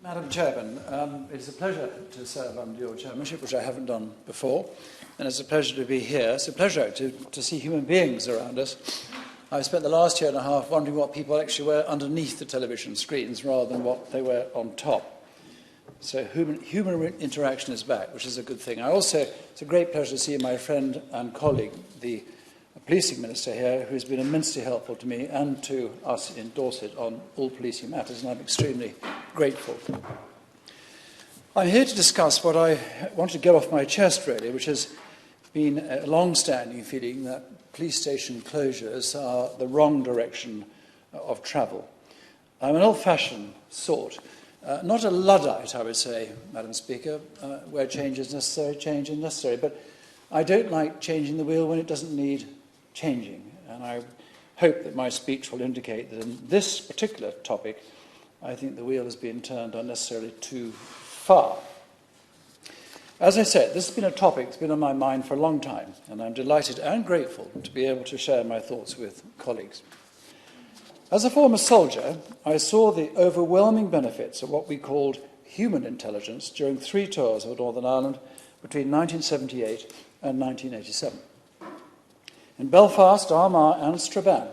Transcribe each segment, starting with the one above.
Madam Chairman, it is a pleasure to serve under your chairmanship, which I haven't done before, and it's a pleasure to be here. It's a pleasure to see human beings around us. I've spent the last year and a half wondering what people actually were underneath the television screens rather than what they were on top. So human interaction is back, which is a good thing. It's a great pleasure to see my friend and colleague, the policing minister here, who's been immensely helpful to me and to us in Dorset on all policing matters, and I'm extremely grateful. I'm here to discuss what I want to get off my chest, really, which has been a long-standing feeling that police station closures are the wrong direction of travel. I'm an old-fashioned sort, not a Luddite, I would say, Madam Speaker, where change is necessary, but I don't like changing the wheel when it doesn't need changing, and I hope that my speech will indicate that in this particular topic, I think the wheel has been turned unnecessarily too far. As I said, this has been a topic that's been on my mind for a long time, and I'm delighted and grateful to be able to share my thoughts with colleagues. As a former soldier, I saw the overwhelming benefits of what we called human intelligence during 3 tours of Northern Ireland between 1978 and 1987. In Belfast, Armagh and Strabane,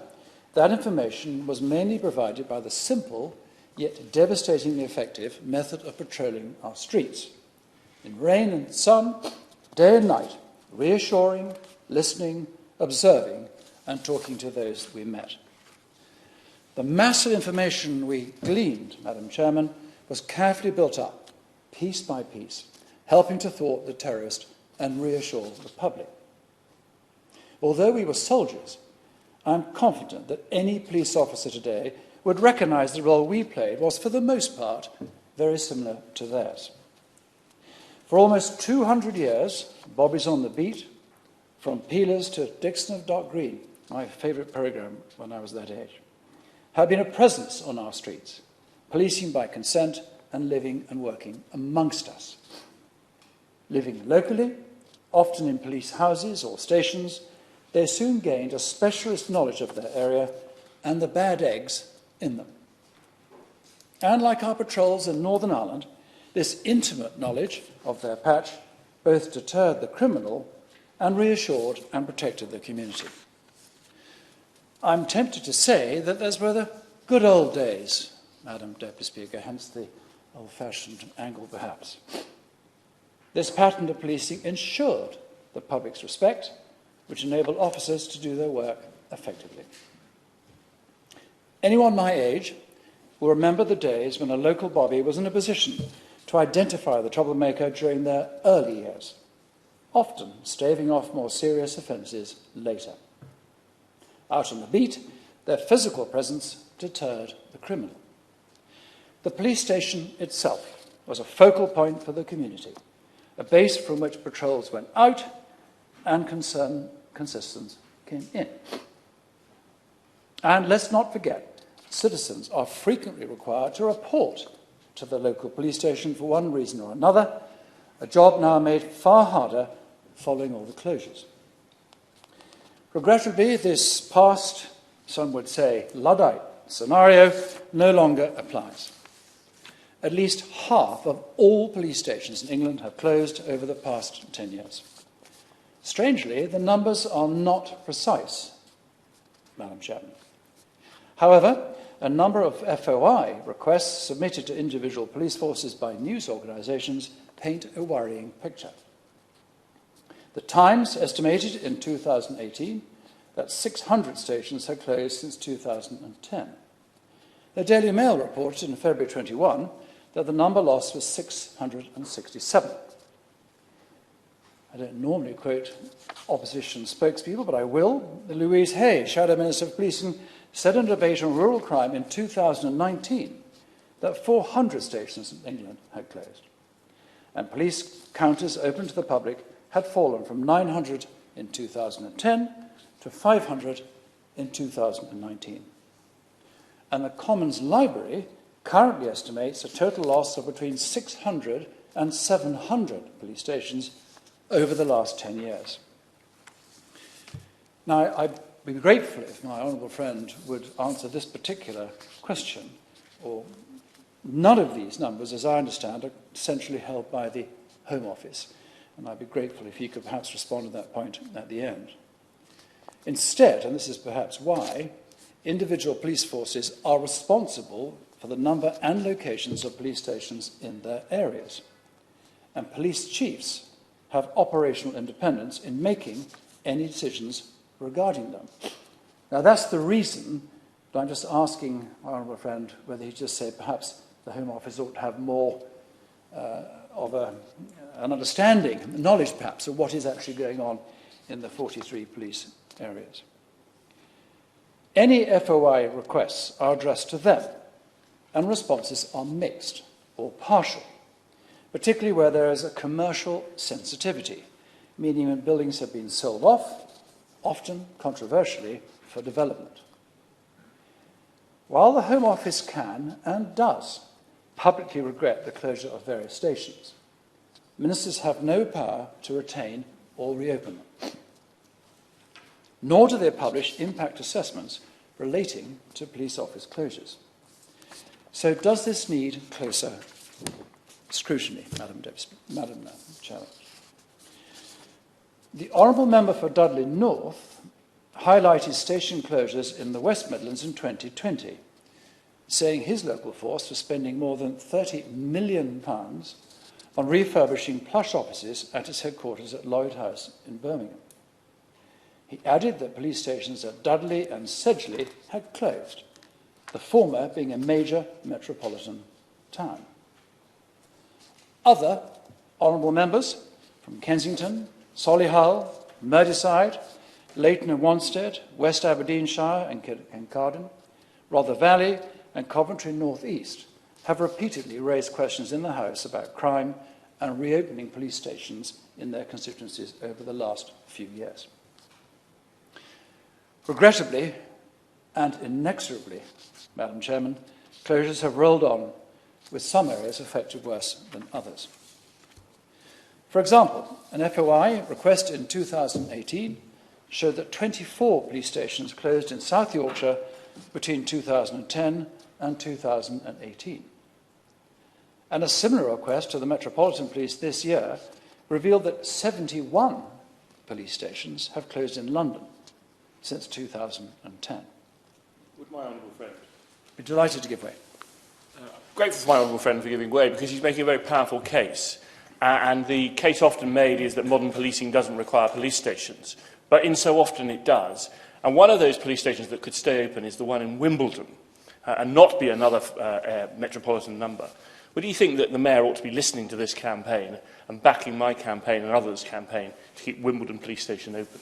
that information was mainly provided by the simple, yet devastatingly effective method of patrolling our streets. In rain and sun, day and night, reassuring, listening, observing, and talking to those we met. The mass of information we gleaned, Madam Chairman, was carefully built up, piece by piece, helping to thwart the terrorist and reassure the public. Although we were soldiers, I'm confident that any police officer today would recognise the role we played was, for the most part, very similar to theirs. For almost 200 years, Bobby's on the Beat, from Peelers to Dixon of Dock Green, my favourite programme when I was that age, had been a presence on our streets, policing by consent and living and working amongst us. Living locally, often in police houses or stations, they soon gained a specialist knowledge of their area and the bad eggs in them. And like our patrols in Northern Ireland, this intimate knowledge of their patch both deterred the criminal and reassured and protected the community. I'm tempted to say that those were the good old days, Madam Deputy Speaker, hence the old-fashioned angle perhaps. This pattern of policing ensured the public's respect, which enabled officers to do their work effectively. Anyone my age will remember the days when a local bobby was in a position to identify the troublemaker during their early years, often staving off more serious offences later. Out on the beat, their physical presence deterred the criminal. The police station itself was a focal point for the community, a base from which patrols went out and consistence came in. And let's not forget, citizens are frequently required to report to the local police station for one reason or another, a job now made far harder following all the closures. Regrettably, this past, some would say, Luddite scenario no longer applies. At least half of all police stations in England have closed over the past 10 years. Strangely, the numbers are not precise, Madam Chairman. However, a number of FOI requests submitted to individual police forces by news organisations paint a worrying picture. The Times estimated in 2018 that 600 stations had closed since 2010. The Daily Mail reported in February 21 that the number lost was 667. I don't normally quote opposition spokespeople, but I will. Louise Hay, Shadow Minister of Policing, said in a debate on rural crime in 2019 that 400 stations in England had closed. And police counters open to the public had fallen from 900 in 2010 to 500 in 2019. And the Commons Library currently estimates a total loss of between 600 and 700 police stations over the last 10 years. Now, I be grateful if my honourable friend would answer this particular question, or none of these numbers, as I understand, are centrally held by the Home Office, and I'd be grateful if he could perhaps respond to that point at the end. Instead, and this is perhaps why, individual police forces are responsible for the number and locations of police stations in their areas, and police chiefs have operational independence in making any decisions regarding them. Now, that's the reason that I'm just asking my honourable friend whether he'd just say perhaps the Home Office ought to have more of an understanding, knowledge perhaps, of what is actually going on in the 43 police areas. Any FOI requests are addressed to them, and responses are mixed or partial, particularly where there is a commercial sensitivity, meaning when buildings have been sold off, often controversially, for development. While the Home Office can, and does, publicly regret the closure of various stations, ministers have no power to retain or reopen them. Nor do they publish impact assessments relating to police office closures. So does this need closer scrutiny, Madam Chairman? The Honourable Member for Dudley North highlighted station closures in the West Midlands in 2020, saying his local force was spending more than £30 million on refurbishing plush offices at its headquarters at Lloyd House in Birmingham. He added that police stations at Dudley and Sedgley had closed, the former being a major metropolitan town. Other honourable members from Kensington, Solihull, Merseyside, Leighton and Wanstead, West Aberdeenshire and Carden, Rother Valley and Coventry North East have repeatedly raised questions in the House about crime and reopening police stations in their constituencies over the last few years. Regrettably and inexorably, Madam Chairman, closures have rolled on, with some areas affected worse than others. For example, an FOI request in 2018 showed that 24 police stations closed in South Yorkshire between 2010 and 2018. And a similar request to the Metropolitan Police this year revealed that 71 police stations have closed in London since 2010. Would my honourable friend be delighted to give way? Grateful to my honourable friend for giving way, because he's making a very powerful case. And the case often made is that modern policing doesn't require police stations, but in so often it does. And one of those police stations that could stay open is the one in Wimbledon, and not be another metropolitan number. Would you think that the Mayor ought to be listening to this campaign and backing my campaign and others' campaign to keep Wimbledon Police Station open?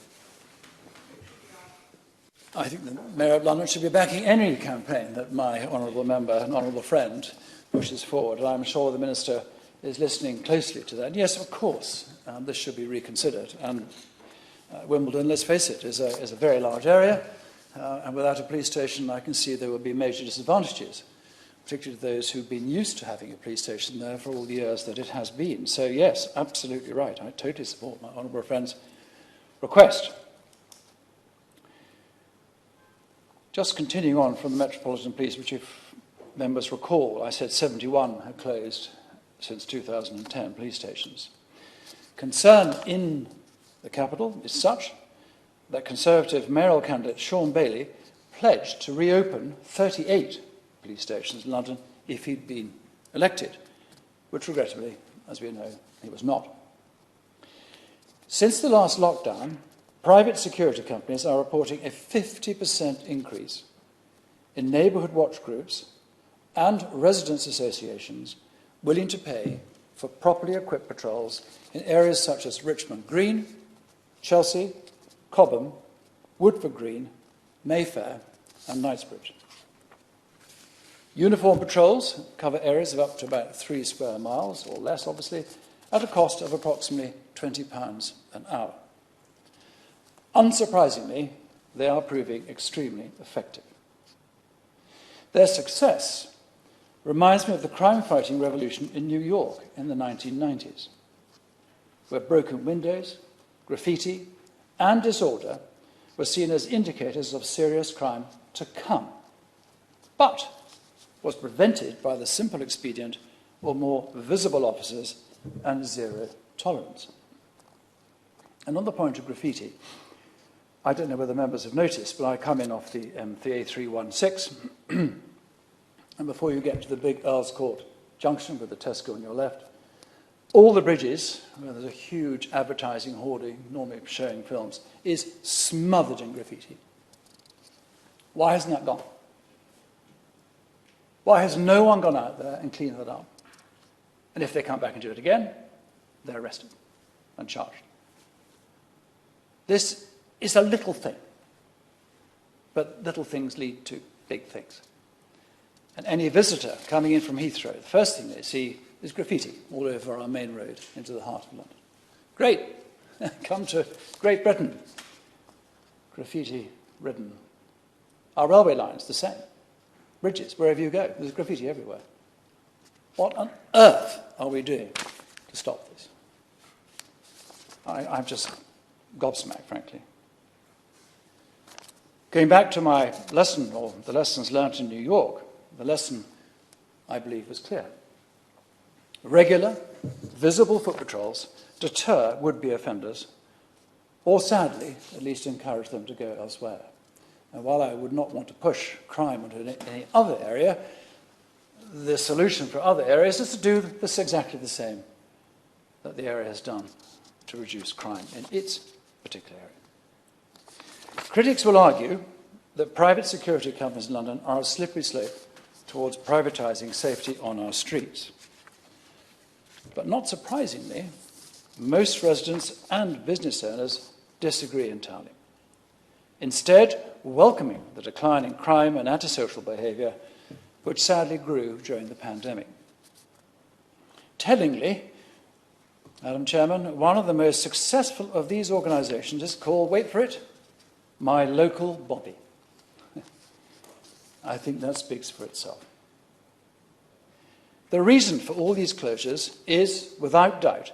I think the Mayor of London should be backing any campaign that my honourable member and honourable friend pushes forward, and I'm sure the Minister is listening closely to that. And yes, of course, this should be reconsidered. And Wimbledon, let's face it, is a very large area, and without a police station, I can see there would be major disadvantages, particularly to those who've been used to having a police station there for all the years that it has been. So yes, absolutely right. I totally support my honourable friend's request. Just continuing on from the Metropolitan Police, which if members recall, I said 71 had closed since 2010, police stations. Concern in the capital is such that Conservative mayoral candidate Sean Bailey pledged to reopen 38 police stations in London if he'd been elected, which regrettably, as we know, he was not. Since the last lockdown, private security companies are reporting a 50% increase in neighbourhood watch groups and residents' associations willing to pay for properly equipped patrols in areas such as Richmond Green, Chelsea, Cobham, Woodford Green, Mayfair and Knightsbridge. Uniformed patrols cover areas of up to about 3 square miles, or less obviously, at a cost of approximately £20 an hour. Unsurprisingly, they are proving extremely effective. Their success reminds me of the crime-fighting revolution in New York in the 1990s, where broken windows, graffiti, and disorder were seen as indicators of serious crime to come, but was prevented by the simple expedient of more visible officers and zero tolerance. And on the point of graffiti, I don't know whether members have noticed, but I come in off the A316, and before you get to the big Earls Court junction with the Tesco on your left, all the bridges, where there's a huge advertising hoarding, normally showing films, is smothered in graffiti. Why hasn't that gone? Why has no one gone out there and cleaned that up? And if they come back and do it again, they're arrested and charged. This is a little thing, but little things lead to big things. And any visitor coming in from Heathrow, the first thing they see is graffiti all over our main road into the heart of London. Great. Come to Great Britain. Graffiti-ridden. Our railway lines, the same. Bridges, wherever you go, there's graffiti everywhere. What on earth are we doing to stop this? I'm just gobsmacked, frankly. Going back to my lesson, or the lessons learnt in New York, the lesson, I believe, was clear. Regular, visible foot patrols deter would-be offenders, or sadly, at least encourage them to go elsewhere. And while I would not want to push crime into any other area, the solution for other areas is to do this exactly the same that the area has done to reduce crime in its particular area. Critics will argue that private security companies in London are a slippery slope towards privatising safety on our streets. But not surprisingly, most residents and business owners disagree entirely, instead welcoming the decline in crime and antisocial behaviour, which sadly grew during the pandemic. Tellingly, Madam Chairman, one of the most successful of these organisations is called, wait for it, My Local Bobby. I think that speaks for itself. The reason for all these closures is, without doubt,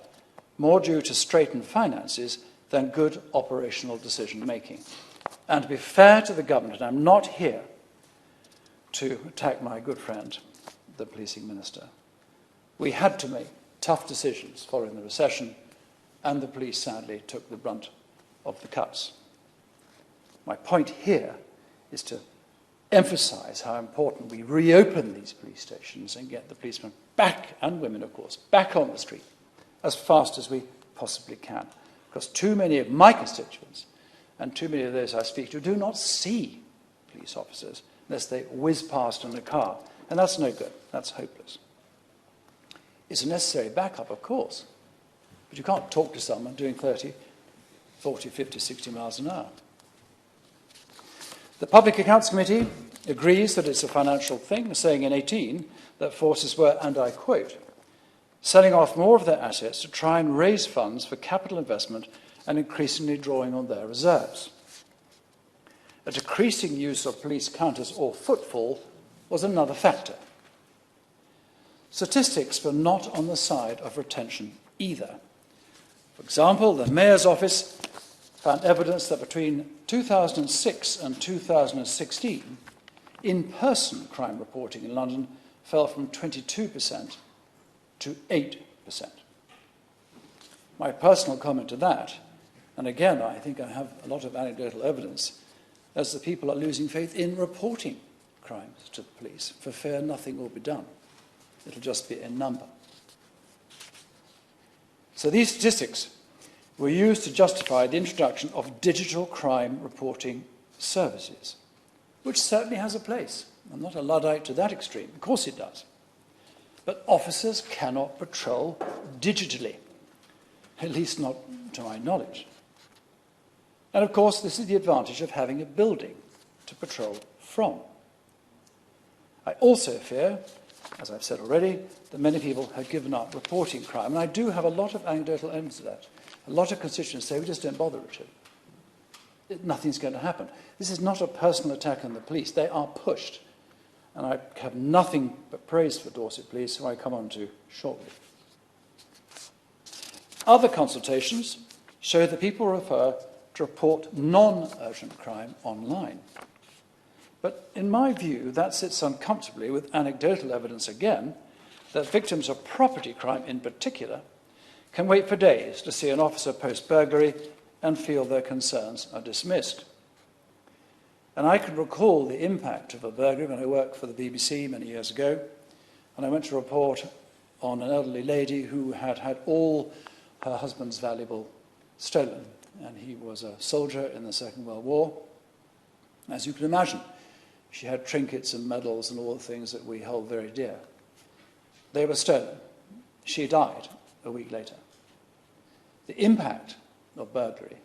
more due to straitened finances than good operational decision-making. And to be fair to the government, I'm not here to attack my good friend, the policing minister. We had to make tough decisions following the recession, and the police sadly took the brunt of the cuts. My point here is to emphasise how important we reopen these police stations and get the policemen back, and women of course, back on the street as fast as we possibly can. Because too many of my constituents and too many of those I speak to do not see police officers unless they whiz past in a car. And that's no good. That's hopeless. It's a necessary backup, of course. But you can't talk to someone doing 30, 40, 50, 60 miles an hour. The Public Accounts Committee agrees that it's a financial thing, saying in 18 that forces were, and I quote, selling off more of their assets to try and raise funds for capital investment and increasingly drawing on their reserves. A decreasing use of police counters or footfall was another factor. Statistics were not on the side of retention either. For example, the Mayor's Office found evidence that between 2006 and 2016, in-person crime reporting in London fell from 22% to 8%. My personal comment to that, and again I think I have a lot of anecdotal evidence, as the people are losing faith in reporting crimes to the police for fear nothing will be done. It'll just be a number. So these statistics were used to justify the introduction of digital crime reporting services, which certainly has a place. I'm not a Luddite to that extreme. Of course it does. But officers cannot patrol digitally, at least not to my knowledge. And of course, this is the advantage of having a building to patrol from. I also fear, as I've said already, that many people have given up reporting crime. And I do have a lot of anecdotal evidence of that. A lot of constituents say, we just don't bother, Richard. Nothing's going to happen. This is not a personal attack on the police. They are pushed. And I have nothing but praise for Dorset Police, who I come on to shortly. Other consultations show that people prefer to report non-urgent crime online. But in my view, that sits uncomfortably with anecdotal evidence again that victims of property crime in particular can wait for days to see an officer post burglary and feel their concerns are dismissed. And I can recall the impact of a burglary when I worked for the BBC many years ago, and I went to report on an elderly lady who had had all her husband's valuable stolen, and he was a soldier in the Second World War. As you can imagine, she had trinkets and medals and all the things that we hold very dear. They were stolen. She died a week later. The impact of burglary.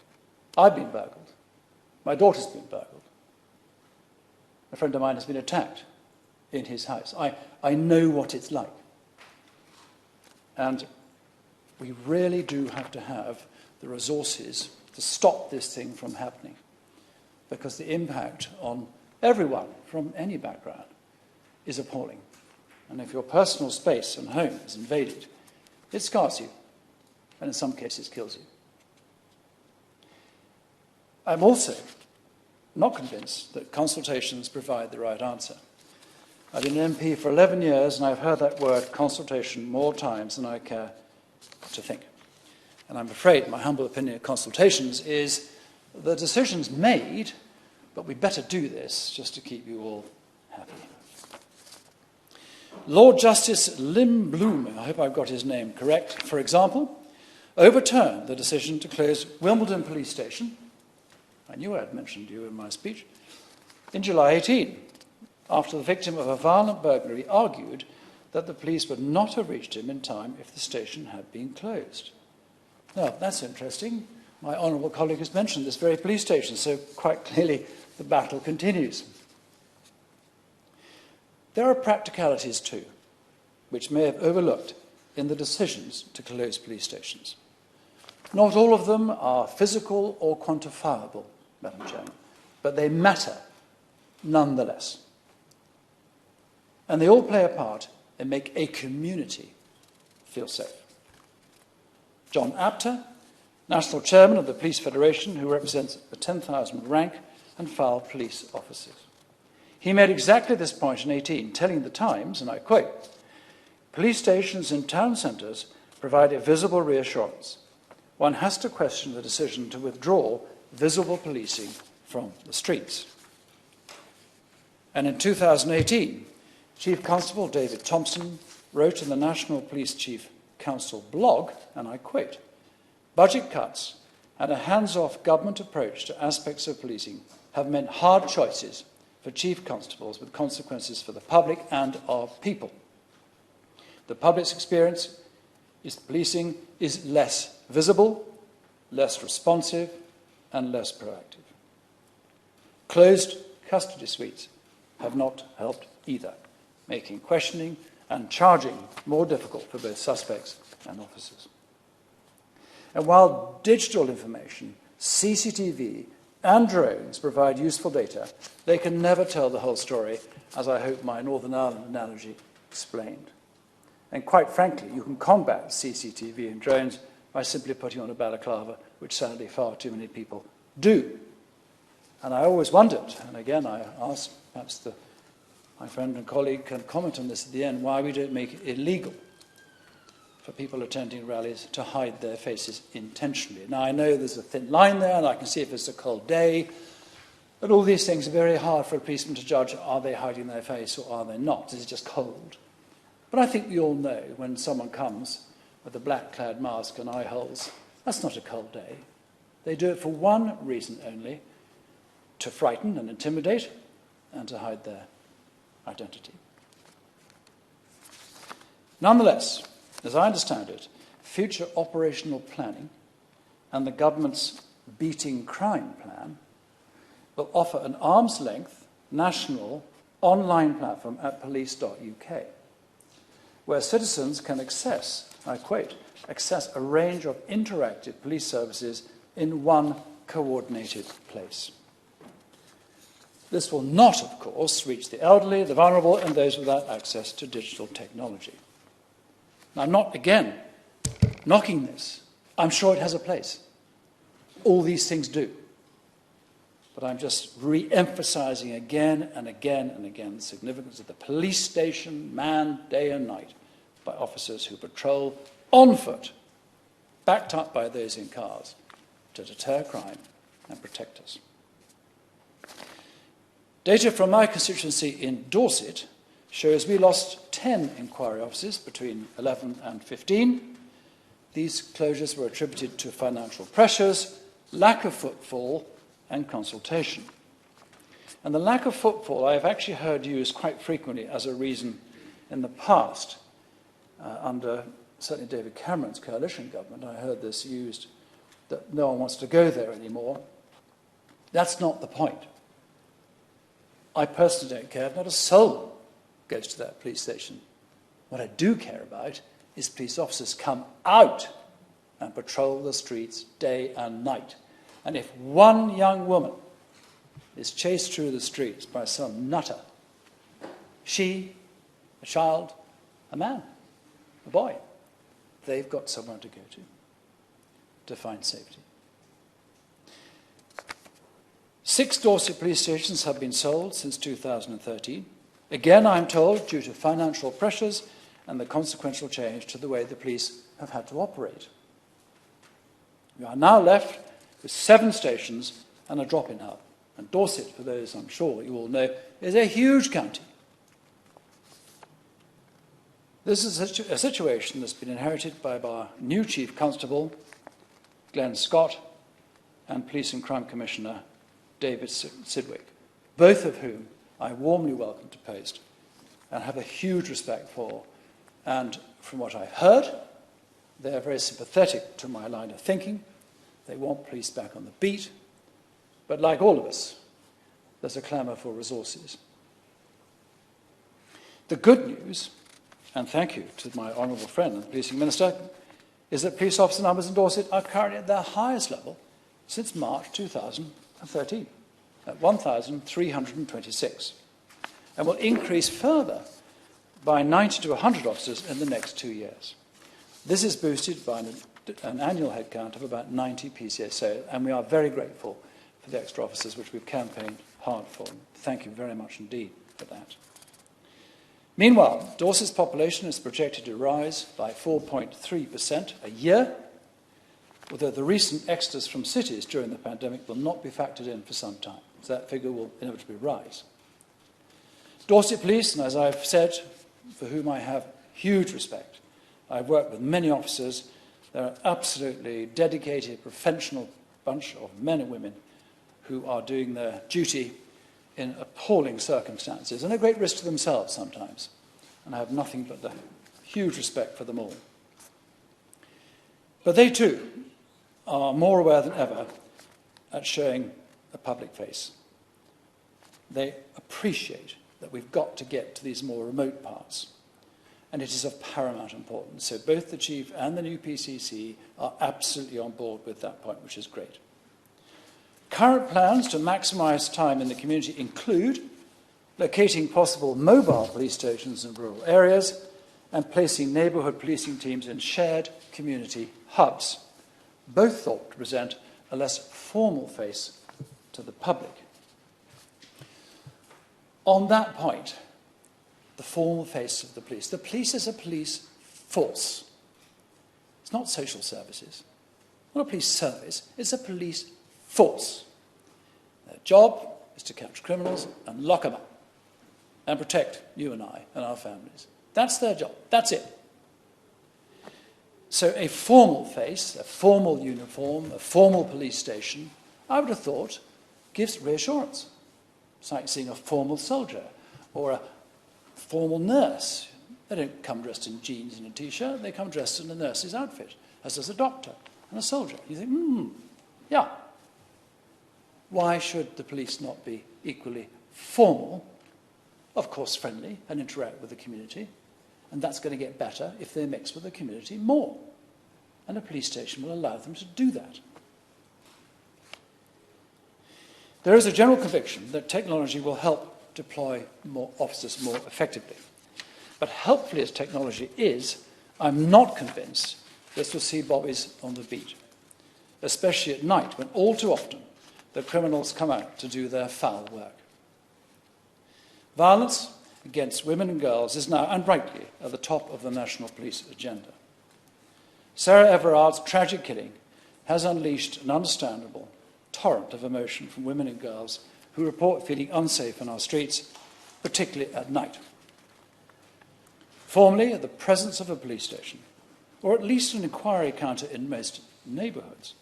I've been burgled. My daughter's been burgled. A friend of mine has been attacked in his house. I know what it's like. And we really do have to have the resources to stop this thing from happening, because the impact on everyone from any background is appalling. And if your personal space and home is invaded, it scars you, and in some cases kills you. I'm also not convinced that consultations provide the right answer. I've been an MP for 11 years, and I've heard that word consultation more times than I care to think. And I'm afraid my humble opinion of consultations is the decision's made, but we better do this just to keep you all happy. Lord Justice Lim Bloom, I hope I've got his name correct, for example, overturned the decision to close Wimbledon Police Station. I knew I'd mentioned you in my speech. In July 18, after the victim of a violent burglary argued that the police would not have reached him in time if the station had been closed. Now, that's interesting. My honourable colleague has mentioned this very police station, so quite clearly the battle continues. There are practicalities too, which may have overlooked in the decisions to close police stations. Not all of them are physical or quantifiable, Madam Chairman, but they matter nonetheless. And they all play a part and make a community feel safe. John Apter, National Chairman of the Police Federation, who represents the 10,000 rank and file police officers. He made exactly this point in 18, telling the Times, and I quote, "Police stations in town centres provide a visible reassurance. One has to question the decision to withdraw visible policing from the streets." And in 2018, Chief Constable David Thompson wrote in the National Police Chief Council blog, and I quote, "Budget cuts and a hands-off government approach to aspects of policing have meant hard choices for chief constables with consequences for the public and our people. The public's experience is policing is less visible, less responsive, and less proactive. Closed custody suites have not helped either, making questioning and charging more difficult for both suspects and officers. And while digital information, CCTV, and drones provide useful data, they can never tell the whole story, as I hope my Northern Ireland analogy explained. And quite frankly, you can combat CCTV and drones by simply putting on a balaclava, which sadly far too many people do. And I always wondered, and again I asked, perhaps my friend and colleague can comment on this at the end, why we don't make it illegal for people attending rallies to hide their faces intentionally. Now, I know there's a thin line there, and I can see if it's a cold day, but all these things are very hard for a policeman to judge, are they hiding their face or are they not? Is it just cold? But I think we all know when someone comes with a black-clad mask and eye holes, that's not a cold day. They do it for one reason only, to frighten and intimidate and to hide their identity. Nonetheless, as I understand it, future operational planning and the government's beating crime plan will offer an arm's length national online platform at police.uk, where citizens can access, I quote, access a range of interactive police services in one coordinated place. This will not, of course, reach the elderly, the vulnerable, and those without access to digital technology. Now, I'm not, again, knocking this. I'm sure it has a place. All these things do. but I'm just re-emphasising again and again and again the significance of the police station manned day and night by officers who patrol on foot, backed up by those in cars, to deter crime and protect us. Data from my constituency in Dorset shows we lost 10 inquiry officers between 11 and 15. These closures were attributed to financial pressures, lack of footfall, and consultation. And the lack of footfall I have actually heard used quite frequently as a reason in the past. Under certainly David Cameron's coalition government, I heard this used that no one wants to go there anymore. That's not the point. I personally don't care if not a soul goes to that police station. What I do care about is police officers come out and patrol the streets day and night. And if one young woman is chased through the streets by some nutter, she, a child, a man, a boy, they've got somewhere to go to find safety. 6 Dorset police stations have been sold since 2013. Again, I'm told, due to financial pressures and the consequential change to the way the police have had to operate. We are now left with 7 stations and a drop-in hub. And Dorset, for those I'm sure you all know, is a huge county. This is a situation that's been inherited by our new Chief Constable, Glenn Scott, and Police and Crime Commissioner, David Sidwick, both of whom I warmly welcome to post and have a huge respect for. And from what I've heard, they're very sympathetic to my line of thinking. They want police back on the beat. But like all of us, there's a clamour for resources. The good news, and thank you to my honourable friend, the Policing Minister, is that police officer numbers in Dorset are currently at their highest level since March 2013, at 1,326, and will increase further by 90 to 100 officers in the next 2 years. This is boosted by an annual headcount of about 90 PCSO, and we are very grateful for the extra officers which we've campaigned hard for. Thank you very much indeed for that. Meanwhile, Dorset's population is projected to rise by 4.3% a year, although the recent exodus from cities during the pandemic will not be factored in for some time, so that figure will inevitably rise. Dorset Police, and as I've said, for whom I have huge respect, I've worked with many officers. They're an absolutely dedicated, professional bunch of men and women who are doing their duty in appalling circumstances and a great risk to themselves sometimes. And I have nothing but the huge respect for them all. But they too are more aware than ever at showing a public face. They appreciate that we've got to get to these more remote parts. And it is of paramount importance. So both the Chief and the new PCC are absolutely on board with that point, which is great. Current plans to maximise time in the community include locating possible mobile police stations in rural areas and placing neighbourhood policing teams in shared community hubs, both thought to present a less formal face to the public. On that point, the formal face of the police. The police is a police force. It's not social services. Not a police service. It's a police force. Their job is to catch criminals and lock them up and protect you and I and our families. That's their job. That's it. So a formal face, a formal uniform, a formal police station, I would have thought, gives reassurance. It's like seeing a formal soldier or a formal nurse. They don't come dressed in jeans and a T-shirt. They come dressed in a nurse's outfit, as does a doctor and a soldier. You think, yeah. Why should the police not be equally formal, of course friendly, and interact with the community? And that's going to get better if they mix with the community more. And a police station will allow them to do that. There is a general conviction that technology will help deploy more officers more effectively. But helpfully as technology is, I'm not convinced this will see bobbies on the beat, especially at night when all too often that criminals come out to do their foul work. Violence against women and girls is now, and rightly, at the top of the National Police agenda. Sarah Everard's tragic killing has unleashed an understandable torrent of emotion from women and girls who report feeling unsafe in our streets, particularly at night. Formerly, the presence of a police station, or at least an inquiry counter in most neighbourhoods,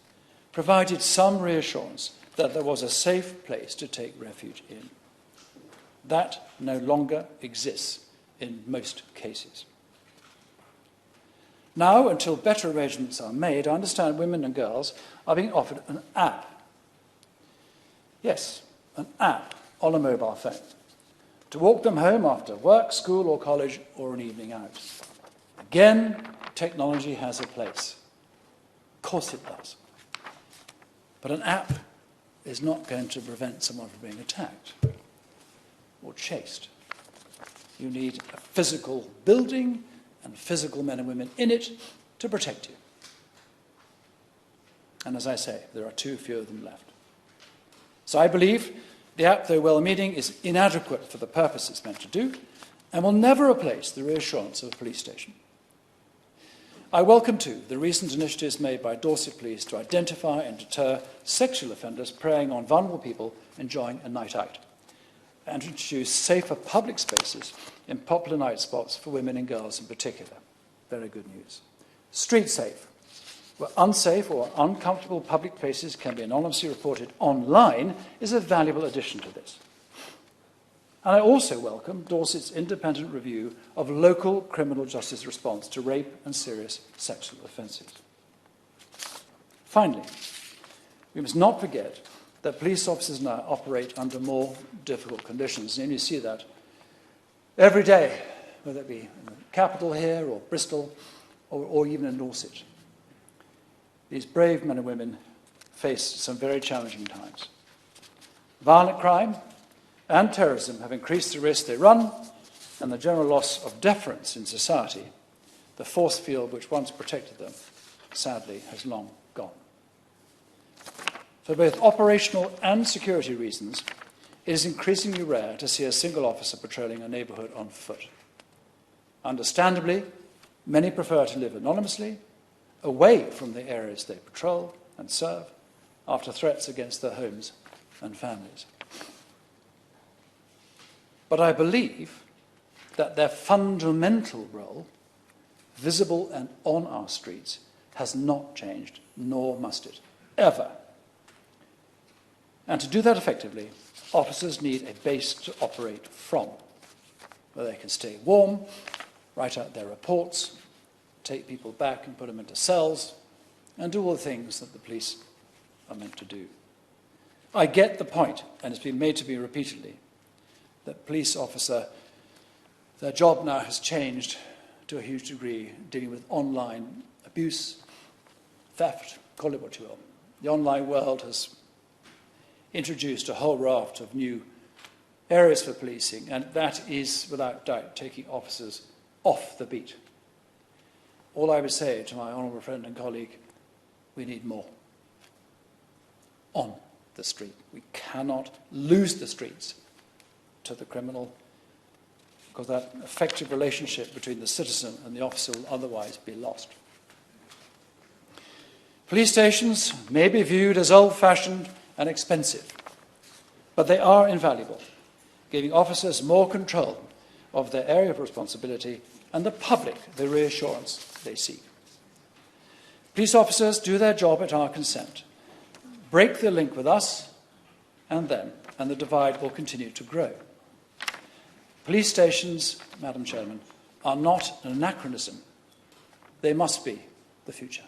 provided some reassurance that there was a safe place to take refuge in. That no longer exists in most cases. Now, until better arrangements are made, I understand women and girls are being offered an app. Yes, an app on a mobile phone to walk them home after work, school or college, or an evening out. Again, technology has a place. Of course it does. But an app is not going to prevent someone from being attacked or chased. You need a physical building and physical men and women in it to protect you. And as I say, there are too few of them left. So I believe the app, though well-meaning, is inadequate for the purpose it's meant to do and will never replace the reassurance of a police station. I welcome, too, the recent initiatives made by Dorset Police to identify and deter sexual offenders preying on vulnerable people enjoying a night out, and to introduce safer public spaces in popular night spots for women and girls in particular. Very good news. Street safe, where unsafe or uncomfortable public places can be anonymously reported online, is a valuable addition to this. And I also welcome Dorset's independent review of local criminal justice response to rape and serious sexual offences. Finally, we must not forget that police officers now operate under more difficult conditions. And you see that every day, whether it be in the capital here or Bristol or even in Dorset. These brave men and women face some very challenging times. Violent crime and terrorism have increased the risk they run and the general loss of deference in society. The force field which once protected them, sadly, has long gone. For both operational and security reasons, it is increasingly rare to see a single officer patrolling a neighbourhood on foot. Understandably, many prefer to live anonymously, away from the areas they patrol and serve, after threats against their homes and families. But I believe that their fundamental role, visible and on our streets, has not changed, nor must it, ever. And to do that effectively, officers need a base to operate from, where they can stay warm, write out their reports, take people back and put them into cells, and do all the things that the police are meant to do. I get the point, and it's been made to me repeatedly, that police officer, their job now has changed to a huge degree, dealing with online abuse, theft, call it what you will. The online world has introduced a whole raft of new areas for policing, and that is, without doubt, taking officers off the beat. All I would say to my honourable friend and colleague, we need more on the street. We cannot lose the streets to the criminal, because that effective relationship between the citizen and the officer will otherwise be lost. Police stations may be viewed as old-fashioned and expensive, but they are invaluable, giving officers more control of their area of responsibility and the public the reassurance they seek. Police officers do their job at our consent, break the link with us and them, and the divide will continue to grow. Police stations, Madam Chairman, are not an anachronism. They must be the future.